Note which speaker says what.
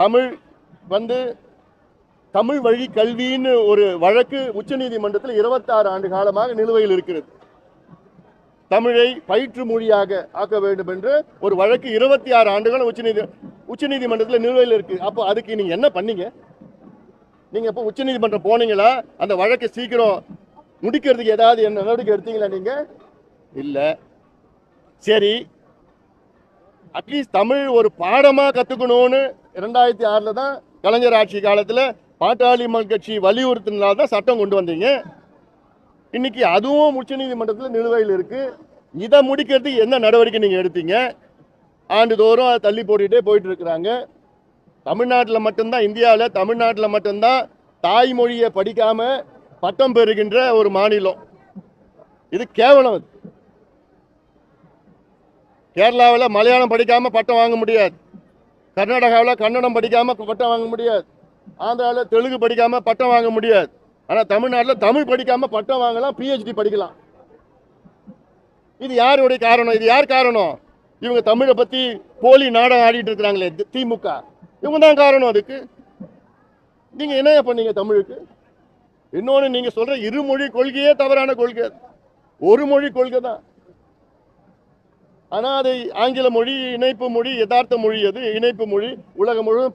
Speaker 1: தமிழ் வந்து தமிழ் வழி கல்வின்னு ஒரு வழக்கு உச்சநீதிமன்றத்தில் 26 ஆண்டு காலமாக நிலுவையில் இருக்கிறது. தமிழை பயிற்று மொழியாக ஆக்க வேண்டும் என்று ஒரு வழக்கு 26 ஆண்டுகள் உச்சநீதிமன்றத்தில் நிலுவையில் இருக்கு. அப்போ அதுக்கு நீங்க என்ன பண்ணீங்க? நீங்க இப்போ உச்சநீதிமன்றம் போனீங்களா? அந்த வழக்கை சீக்கிரம் முடிக்கிறதுக்கு ஏதாவது என்ன நடவடிக்கை எடுத்தீங்களா? நீங்க இல்ல. சரி, அட்லீஸ்ட் தமிழ் ஒரு பாடமா கத்துக்கணும்னு 2006 தான் கலைஞர் ஆட்சி காலத்தில் பாட்டாளி மக்கள் கட்சி வலியுறுத்தினால தான் சட்டம் கொண்டு வந்தீங்க. இன்னைக்கு அதுவும் உச்சநீதிமன்றத்தில் நிலுவையில் இருக்கு. இதை முடிக்கிறதுக்கு என்ன நடவடிக்கை நீங்க எடுத்தீங்க? ஆண்டுதோறும் அதை தள்ளி போட்டுட்டே போயிட்டு இருக்கிறாங்க. தமிழ்நாட்டில் மட்டும்தான், இந்தியாவில் தமிழ்நாட்டில் மட்டும்தான் தாய்மொழியை படிக்காம பட்டம் பெறுகின்ற ஒரு மாநிலம். இது கேவலம். கேரளாவில் மலையாளம் படிக்காம பட்டம் வாங்க முடியாது. கர்நாடகாவில் கன்னடம் படிக்காம பட்டம் வாங்க முடியாது. ஆந்திராவில் தெலுங்கு படிக்காம பட்டம் வாங்க முடியாது. ஆனால் தமிழ்நாட்டில் தமிழ் படிக்காம பட்டம் வாங்கலாம், PhD படிக்கலாம். இது யாருடைய காரணம்? இது யார் காரணம்? இவங்க தமிழை பத்தி போலி நாடகம் ஆடிட்டு இருக்கிறாங்களே திமுக, இவங்க தான் காரணம். அதுக்கு நீங்க என்ன பண்ணீங்க தமிழுக்கு? இன்னொன்று, நீங்க சொல்ற இருமொழி கொள்கையே தவறான கொள்கை. ஒரு மொழி கொள்கை தான். ஆனால் அது ஆங்கில மொழி, இணைப்பு மொழி, யதார்த்த மொழி. அது இணைப்பு மொழி உலகம் முழுவதும்